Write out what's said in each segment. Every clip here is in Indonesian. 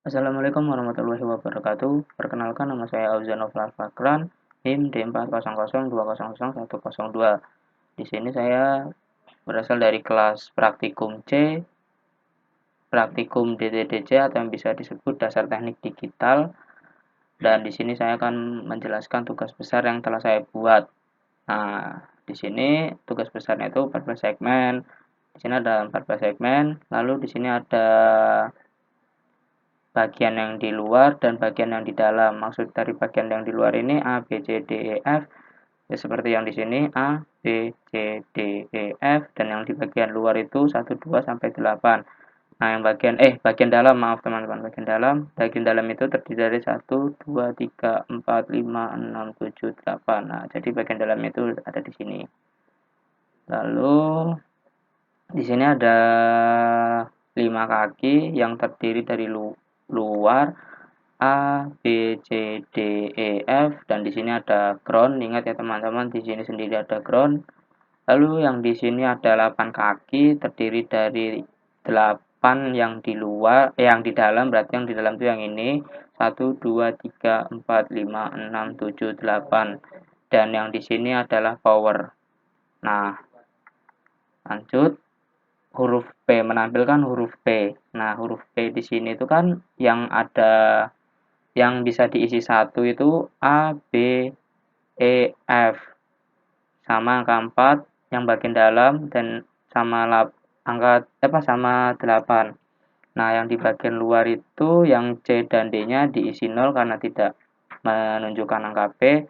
Assalamualaikum warahmatullahi wabarakatuh. Perkenalkan, nama saya Auzan Nofal Fakran, NIM D400200102. Di sini saya berasal dari kelas praktikum C, praktikum DTDC atau yang bisa disebut dasar teknik digital. Dan di sini saya akan menjelaskan tugas besar yang telah saya buat. Nah, di sini tugas besarnya itu 14 segmen. Di sini ada 14 segmen. Lalu di sini ada bagian yang di luar dan bagian yang di dalam. Maksud dari bagian yang di luar ini A, B, C, D, E, F. Ya, seperti yang di sini A, B, C, D, E, F, dan yang di bagian luar itu 1, 2 sampai 8. Nah, yang bagian dalam, maaf teman-teman, bagian dalam itu terdiri dari 1, 2, 3, 4, 5, 6, 7, 8. Nah, jadi bagian dalam itu ada di sini. Lalu di sini ada 5 kaki yang terdiri dari luar A, B, C, D, E, F, dan di sini ada ground. Ingat ya teman-teman, di sini sendiri ada ground. Lalu yang di sini ada 8 kaki terdiri dari 8 yang di luar, yang di dalam, berarti yang di dalam itu yang ini. 1, 2, 3, 4, 5, 6, 7, 8. Dan yang di sini adalah power. Nah, lanjut. Huruf P, menampilkan huruf P. Nah, huruf P di sini itu kan yang bisa diisi satu itu A, B, E, F. Sama angka 4 yang bagian dalam dan sama 8. Nah, yang di bagian luar itu yang C dan D-nya diisi 0 karena tidak menunjukkan angka P,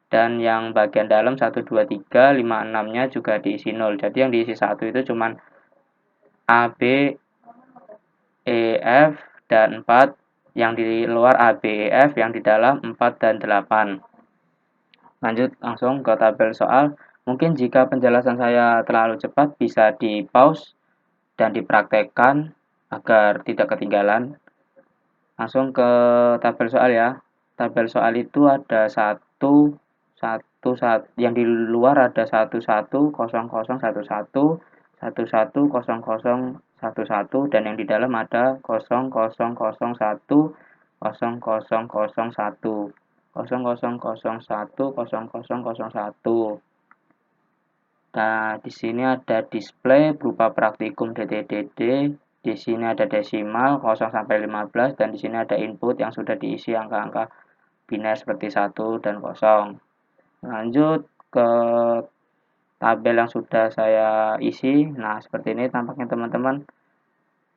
dan yang bagian dalam 1, 2, 3, 5, 6-nya juga diisi 0. Jadi yang diisi 1 itu cuman A, B, E, F, dan 4. Yang di luar A, B, E, F, yang di dalam 4 dan 8. Lanjut langsung ke tabel soal. Mungkin jika penjelasan saya terlalu cepat bisa di-pause dan dipraktekkan agar tidak ketinggalan. Langsung ke tabel soal ya. Tabel soal itu ada yang di luar ada 1100111111 dan yang di dalam ada 0001. Nah, di sini ada display berupa praktikum DTDD, di sini ada desimal 0 sampai 15, dan di sini ada input yang sudah diisi angka-angka biner seperti 1 dan 0. Lanjut ke tabel yang sudah saya isi. Nah, seperti ini tampaknya teman-teman.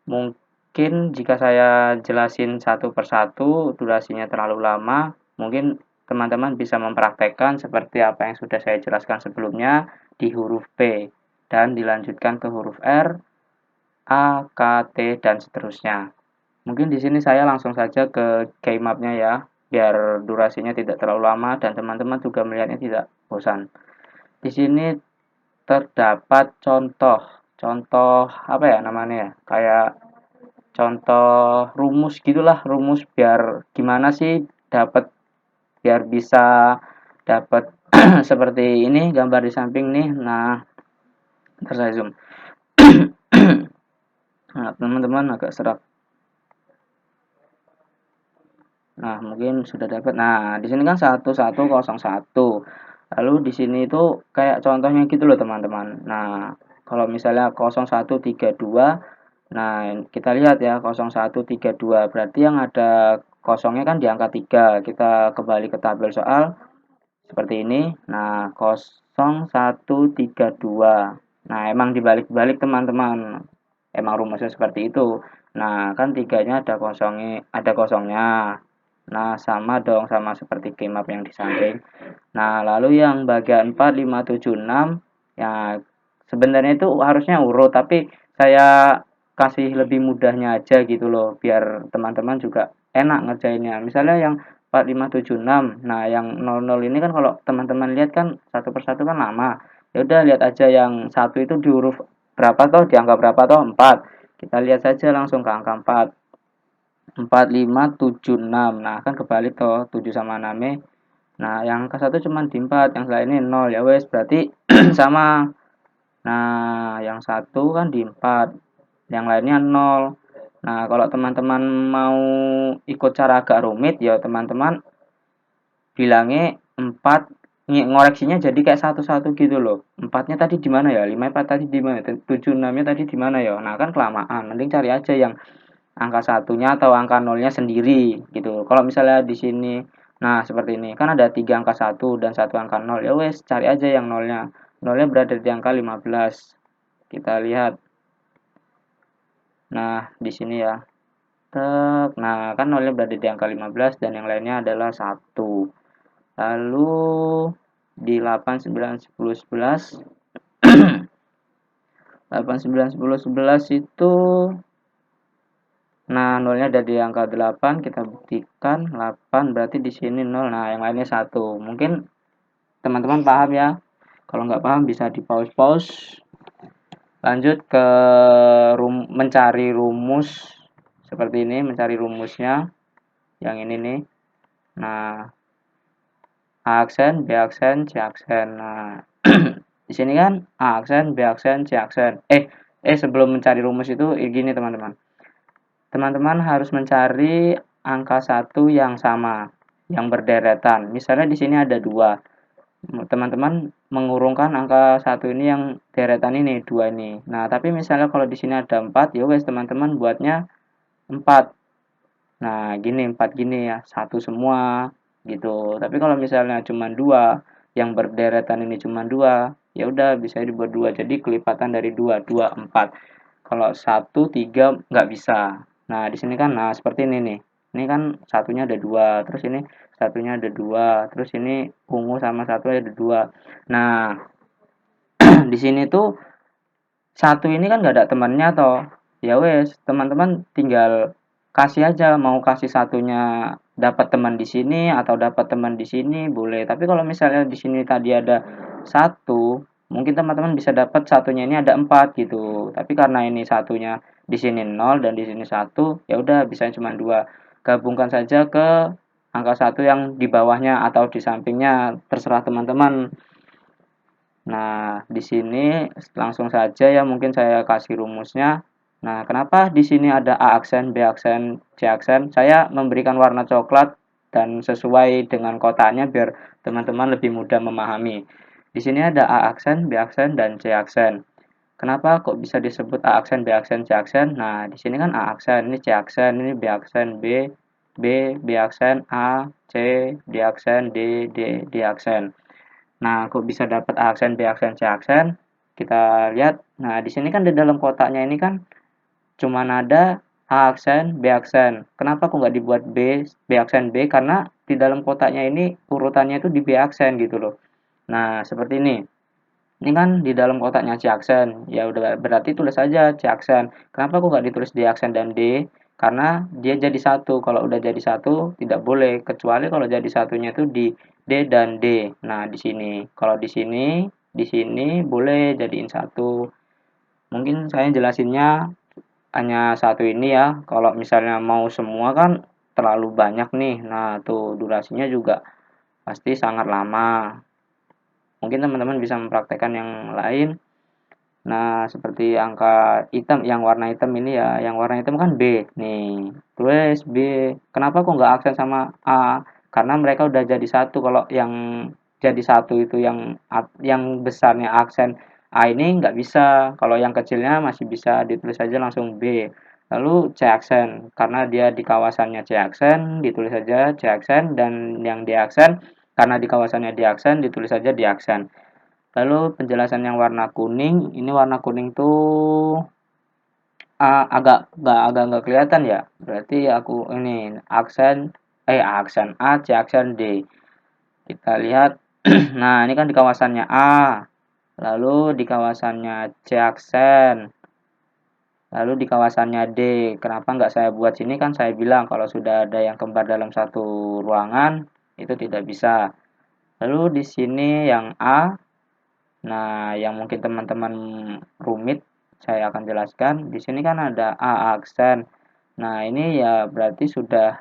Mungkin jika saya jelasin satu persatu durasinya terlalu lama, mungkin teman-teman bisa mempraktekkan seperti apa yang sudah saya jelaskan sebelumnya di huruf P dan dilanjutkan ke huruf R, A, K, T, dan seterusnya. Mungkin di sini saya langsung saja ke keymapnya ya, biar durasinya tidak terlalu lama dan teman-teman juga melihatnya tidak bosan. Di sini terdapat contoh apa ya namanya ya, kayak contoh rumus gitulah, rumus biar gimana sih biar bisa dapat seperti ini gambar di samping nih. Nah, ntar saya zoom. Nah, teman-teman agak serak. Nah, mungkin sudah dapat. Nah, di sini kan 1101. Lalu di sini itu kayak contohnya gitu loh, teman-teman. Nah, kalau misalnya 0132, nah kita lihat ya 0132 berarti yang ada kosongnya kan di angka 3. Kita kembali ke tabel soal seperti ini. Nah, 0132. Nah, emang dibalik-balik teman-teman. Emang rumusnya seperti itu. Nah, kan tiganya ada kosongnya. Nah, sama dong, sama seperti keymap yang di samping. Nah, lalu yang bagian 4, 5, 7, 6, ya sebenarnya itu harusnya urut, tapi saya kasih lebih mudahnya aja gitu loh, biar teman-teman juga enak ngerjainnya. Misalnya yang 4, 5, 7, 6. Nah, yang 00 ini kan kalau teman-teman lihat kan satu persatu kan lama. Ya udah lihat aja yang satu itu di huruf berapa toh, di angka berapa toh? 4. Kita lihat saja langsung ke angka 4. 4, 5, 7, 6. Nah, kan kebalik toh, 7 sama 6. Nah, yang ke satu cuma di 4, yang lainnya 0. Ya wes, berarti sama. Nah, yang satu kan di 4, yang lainnya 0. Nah, kalau teman-teman mau ikut cara agak rumit, ya teman-teman bilangnya 4, ngoreksinya jadi kayak satu-satu gitu loh. Empatnya tadi di mana ya? 5 4 tadi di mana? 7 6-nya tadi di mana ya? Nah, kan kelamaan. Mending cari aja yang angka satunya atau angka nolnya sendiri gitu. Kalau misalnya di sini, nah seperti ini kan ada 3 angka 1 dan 1 angka 0, ya wes cari aja yang nolnya. Nolnya berada di angka 15. Kita lihat. Nah, di sini ya. Tek. Nah, kan nolnya berada di angka 15 dan yang lainnya adalah 1. Lalu di 8 9 10 11 8 9 10 11 itu, nah nolnya ada di angka 8, kita buktikan 8 berarti di sini 0. Nah, yang lainnya 1. Mungkin teman-teman paham ya. Kalau nggak paham bisa di pause-pause. Lanjut ke mencari rumus seperti ini, mencari rumusnya yang ini nih. Nah, A aksen, B aksen, C aksen. Nah, di sini kan A aksen, B aksen, C aksen. Sebelum mencari rumus itu gini teman-teman. Teman-teman harus mencari angka satu yang sama, yang berderetan. Misalnya di sini ada 2. Teman-teman mengurungkan angka satu ini yang deretan ini, 2 ini. Nah, tapi misalnya kalau di sini ada 4, ya wes teman-teman buatnya 4. Nah, gini 4 gini ya, satu semua gitu. Tapi kalau misalnya cuma 2, yang berderetan ini cuma 2, ya udah bisa dibuat 2. Jadi kelipatan dari 2, 2 4. Kalau 1 3 nggak bisa. Nah, di sini kan nah seperti ini nih. Ini kan satunya ada 2, terus ini satunya ada 2, terus ini ungu sama satu ada 2. Nah, di sini tuh satu ini kan nggak ada temannya toh. Ya wes, teman-teman tinggal kasih aja mau kasih satunya dapat teman di sini atau dapat teman di sini boleh. Tapi kalau misalnya di sini tadi ada 1, mungkin teman-teman bisa dapat satunya ini ada 4 gitu. Tapi karena ini satunya di sini 0 dan di sini 1, ya udah bisa cuma 2. Gabungkan saja ke angka 1 yang di bawahnya atau di sampingnya, terserah teman-teman. Nah, di sini langsung saja ya mungkin saya kasih rumusnya. Nah, kenapa di sini ada A aksen, B aksen, C aksen? Saya memberikan warna coklat dan sesuai dengan kotaknya biar teman-teman lebih mudah memahami. Di sini ada A aksen, B aksen, dan C aksen. Kenapa kok bisa disebut A aksen, B aksen, C aksen? Nah, di sini kan A aksen, ini C aksen, ini B aksen, B aksen, A, C, D aksen, D aksen. Nah, kok bisa dapat A aksen, B aksen, C aksen? Kita lihat. Nah, di sini kan di dalam kotaknya ini kan cuma ada A aksen, B aksen. Kenapa kok nggak dibuat B aksen B? Karena di dalam kotaknya ini urutannya itu di B aksen gitu loh. Nah, seperti ini. Ini kan di dalam kotaknya C aksen. Ya udah berarti tulis aja C aksen. Kenapa kok nggak ditulis D aksen dan D? Karena dia jadi satu. Kalau udah jadi satu tidak boleh. Kecuali kalau jadi satunya itu di D dan D. Nah di sini. Kalau di sini boleh jadiin satu. Mungkin saya jelasinnya hanya satu ini ya. Kalau misalnya mau semua kan terlalu banyak nih. Nah tuh durasinya juga pasti sangat lama. Mungkin teman-teman bisa mempraktekkan yang lain. Nah, seperti angka hitam, yang warna hitam ini ya, yang warna hitam kan B. Nih, tulis B. Kenapa kok nggak aksen sama A? Karena mereka udah jadi satu. Kalau yang jadi satu itu yang besarnya aksen A ini nggak bisa. Kalau yang kecilnya masih bisa ditulis aja langsung B. Lalu C aksen, karena dia di kawasannya C aksen, ditulis saja C aksen, dan yang D aksen, karena di kawasannya D aksen, ditulis saja D aksen. Lalu penjelasan yang warna kuning, ini warna kuning tuh agak nggak kelihatan ya. Berarti aku ini aksen A, C aksen D. Kita lihat. Nah, ini kan di kawasannya A. Lalu di kawasannya C aksen. Lalu di kawasannya D. Kenapa nggak saya buat sini, kan saya bilang kalau sudah ada yang kembar dalam satu ruangan itu tidak bisa. Lalu di sini yang A. Nah, yang mungkin teman-teman rumit, saya akan jelaskan. Di sini kan ada A aksen. Nah, ini ya berarti sudah,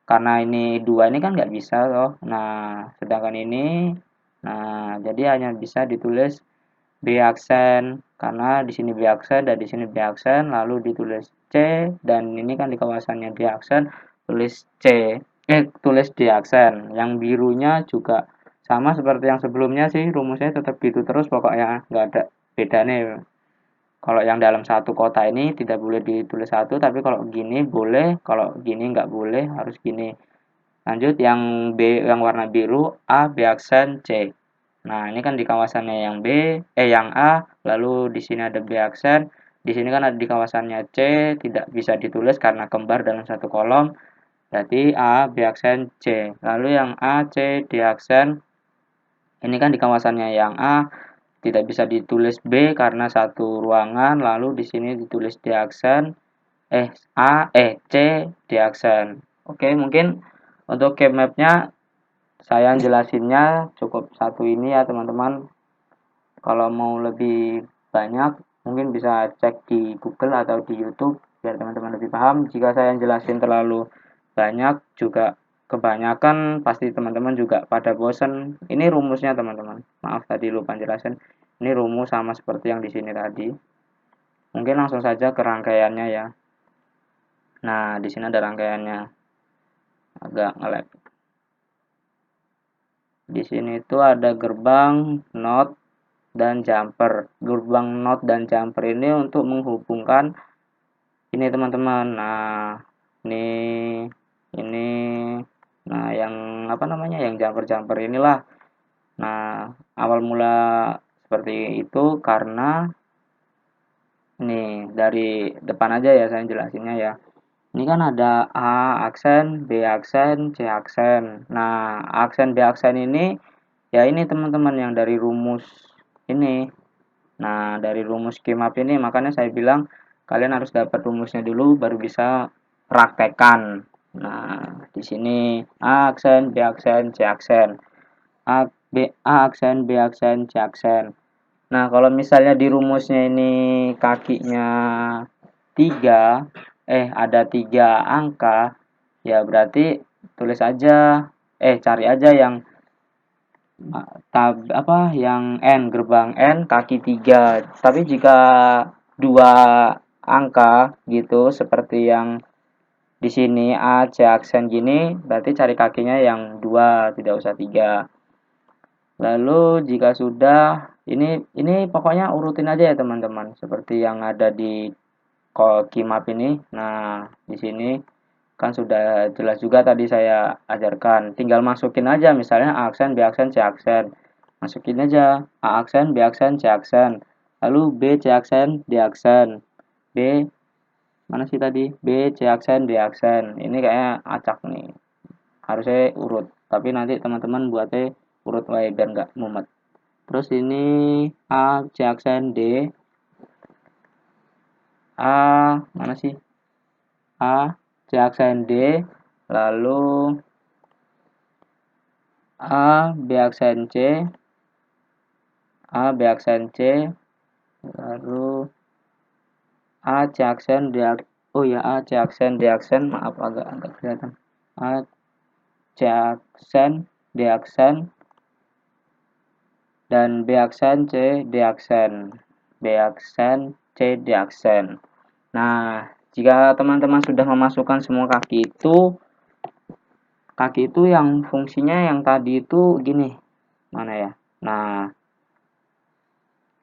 karena ini dua ini kan nggak bisa loh. Nah, sedangkan ini, nah jadi hanya bisa ditulis B aksen karena di sini B aksen dan di sini B aksen, lalu ditulis C, dan ini kan di kawasannya B aksen, tulis C, tulis D aksen. Yang birunya juga sama seperti yang sebelumnya sih, rumusnya tetap gitu terus pokoknya, nggak ada bedanya. Kalau yang dalam satu kota ini tidak boleh ditulis satu, tapi kalau gini boleh, kalau gini nggak boleh, harus gini. Lanjut yang B, yang warna biru, A, B aksen, C. Nah, ini kan di kawasannya yang yang A, lalu di sini ada B aksen, di sini kan ada di kawasannya C, tidak bisa ditulis karena kembar dalam satu kolom, berarti A, B aksen, C. Lalu yang A, C, D aksen, ini kan di kawasannya yang A, tidak bisa ditulis B karena satu ruangan, lalu di sini ditulis D aksen, C, D aksen. Oke, mungkin untuk game mapnya saya jelasinnya cukup satu ini ya teman-teman. Kalau mau lebih banyak mungkin bisa cek di Google atau di YouTube biar teman-teman lebih paham. Jika saya jelasin terlalu banyak juga kebanyakan pasti teman-teman juga pada bosan. Ini rumusnya teman-teman. Maaf tadi lupa jelasin. Ini rumus sama seperti yang di sini tadi. Mungkin langsung saja ke rangkaiannya ya. Nah, di sini ada rangkaiannya. Agak nge-lag. Di sini itu ada gerbang, not, dan jumper. Gerbang not dan jumper ini untuk menghubungkan ini teman-teman. Nah, ini nah yang apa namanya? Yang jumper-jumper inilah. Nah, awal mula seperti itu karena ini dari depan aja ya saya jelasinnya ya. Ini kan ada A aksen, B aksen, C aksen. Nah, aksen B aksen ini ya ini teman-teman yang dari rumus ini. Nah, dari rumus schema ini makanya saya bilang kalian harus dapat rumusnya dulu baru bisa praktekkan. Nah, di sini A aksen, B aksen, C aksen. A aksen, B aksen, C aksen. Nah, kalau misalnya di rumusnya ini kakinya 3, ada 3 angka, ya berarti tulis aja, cari aja yang yang N, gerbang N kaki 3. Tapi jika 2 angka gitu seperti yang di sini A, C aksen gini, berarti cari kakinya yang 2, tidak usah 3. Lalu jika sudah ini pokoknya urutin aja ya teman-teman, seperti yang ada di Keymap ini. Nah, di sini kan sudah jelas juga tadi saya ajarkan. Tinggal masukin aja misalnya A aksen, B aksen, C aksen. Masukin aja A aksen, B aksen, C aksen. Lalu B, C aksen, D aksen. B mana sih tadi? B, C aksen, D aksen. Ini kayaknya acak nih. Harusnya urut. Tapi nanti teman-teman buatnya urut wae biar nggak mumet. Terus ini A, C aksen, D. Mana sih? A, C aksen D, lalu B aksen C, B aksen C, lalu C aksen D, C aksen D aksen, maaf agak kelihatan. C aksen D aksen, dan B aksen C D aksen, B aksen C D aksen. Nah, jika teman-teman sudah memasukkan semua kaki itu yang fungsinya yang tadi itu gini, mana ya? Nah,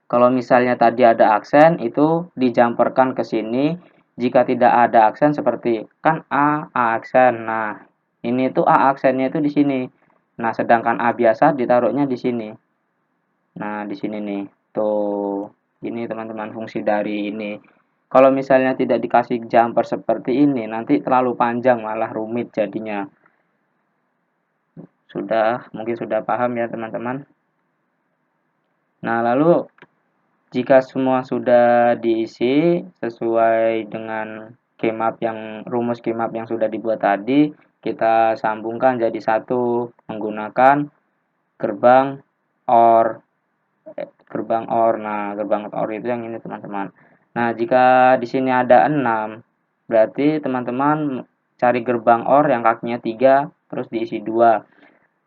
kalau misalnya tadi ada aksen itu dijamperkan ke sini. Jika tidak ada aksen seperti kan A aksen. Nah, ini tuh A aksennya itu di sini. Nah, sedangkan A biasa ditaruhnya di sini. Nah, di sini nih. Tuh, ini teman-teman fungsi dari ini. Kalau misalnya tidak dikasih jumper seperti ini, nanti terlalu panjang malah rumit jadinya. Mungkin sudah paham ya teman-teman. Nah, lalu jika semua sudah diisi sesuai dengan rumus keymap yang sudah dibuat tadi, kita sambungkan jadi satu menggunakan gerbang OR. Nah, gerbang OR itu yang ini teman-teman. Nah, jika di sini ada 6, berarti teman-teman cari gerbang OR yang kakinya 3 terus diisi 2.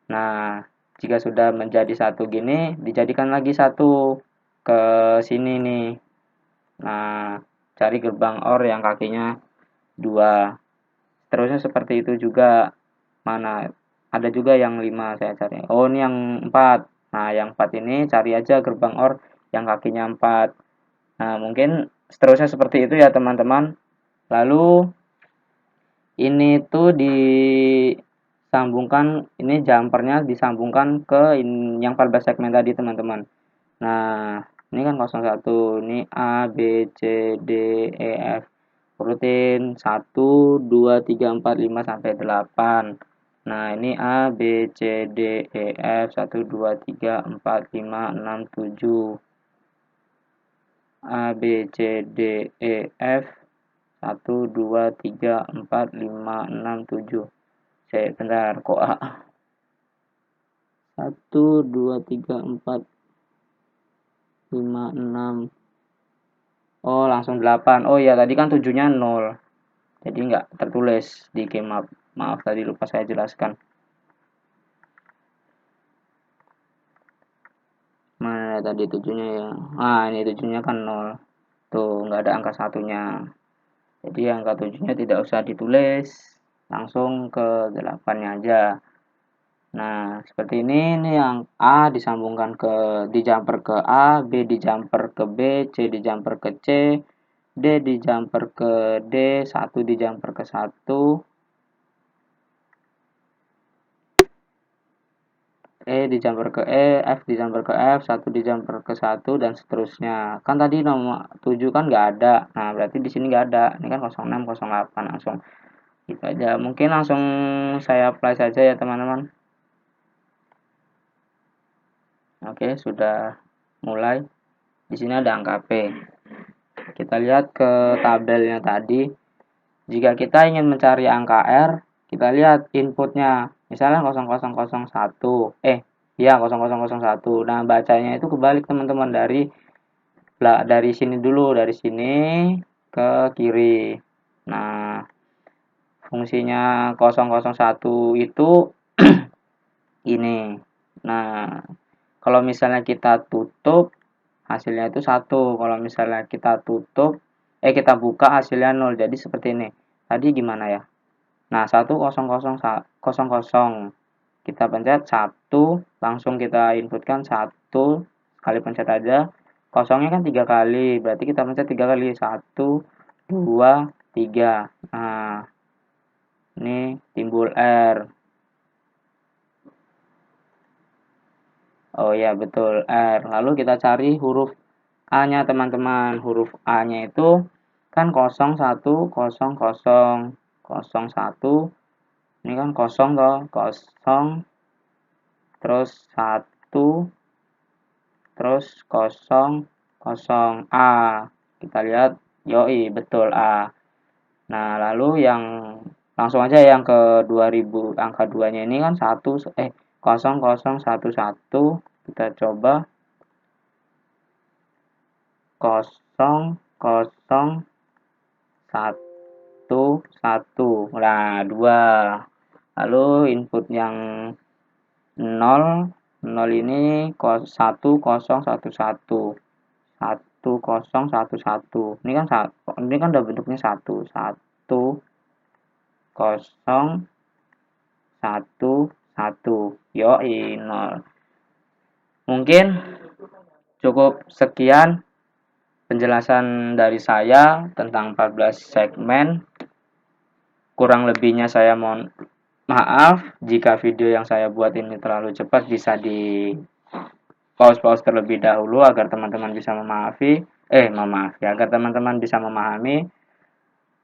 Nah, jika sudah menjadi satu gini, dijadikan lagi satu ke sini nih. Nah, cari gerbang OR yang kakinya 2. Seterusnya seperti itu juga. Mana? Ada juga yang 5 saya cari. Oh, ini yang 4. Nah, yang 4 ini cari aja gerbang OR yang kakinya 4. Nah, mungkin seterusnya seperti itu ya, teman-teman. Lalu ini tuh disambungkan, ini jumpernya disambungkan ke yang 14 segmen tadi, teman-teman. Nah, ini kan 01, ini A, B, C, D, E, F. Urutin 1, 2, 3, 4, 5, sampai 8. Nah, ini A, B, C, D, E, F, 1, 2, 3, 4, 5, 6, 7. A, B, C, D, E, F, 1, 2, 3, 4, 5, 6, 7. Saya bentar, kok A? 1, 2, 3, 4, 5, 6. Oh, langsung 8. Oh iya, tadi kan 7-nya 0. Jadi nggak tertulis di keymap. Maaf, tadi lupa saya jelaskan. Mana tadi 7-nya ya? Ah, ini 7-nya kan 0. Tuh, nggak ada angka satunya. Jadi angka 7-nya tidak usah ditulis. Langsung ke 8-nya aja. Nah, seperti ini yang A disambungkan di jumper ke A, B di jumper ke B, C di jumper ke C, D di jumper ke D, 1 di jumper ke 1, E di jumper ke E, F di jumper ke F, 1 di jumper ke 1, dan seterusnya. Kan tadi nomor 7 kan nggak ada. Nah, berarti di sini nggak ada. Ini kan 06, 08, langsung gitu aja. Mungkin langsung saya apply saja ya, teman-teman. Oke, sudah mulai. Di sini ada angka P. Kita lihat ke tabelnya tadi. Jika kita ingin mencari angka R, kita lihat inputnya. Misalnya 0001. Ya 0001. Nah, bacanya itu kebalik, teman-teman, dari sini dulu, dari sini ke kiri. Nah, fungsinya 001 itu ini. Nah, kalau misalnya kita tutup, hasilnya itu 1. Kalau misalnya kita buka, hasilnya 0. Jadi seperti ini. Tadi gimana ya? Nah, 10000. Kita pencet 1, langsung kita inputkan 1, kali pencet aja. Kosongnya kan 3 kali, berarti kita pencet 3 kali. 1, 2, 3. Nah, ini timbul R. Oh ya, betul, R. Lalu kita cari huruf A-nya, teman-teman. Huruf A-nya itu kan 0100, 01. Ini kan kosong toh, kosong, terus 1, terus kosong, kosong, A. Kita lihat, yoi, betul A. Nah, lalu yang langsung aja yang ke 2000, angka 2-nya ini kan 0011. Kita coba 0011. Nah, 2. Lalu input yang 0, 0 ini 1011. 1011. Ini kan udah bentuknya 1. 1011. Yoi, 0. Mungkin cukup sekian penjelasan dari saya tentang 14 segmen. Kurang lebihnya saya mohon maaf jika video yang saya buat ini terlalu cepat. Bisa di pause terlebih dahulu agar teman-teman bisa agar teman-teman bisa memahami.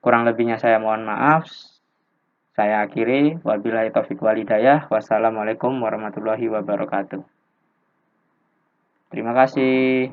Kurang lebihnya saya mohon maaf. Saya akhiri. Wabillahi taufiq walhidayah. Wassalamualaikum warahmatullahi wabarakatuh. Terima kasih.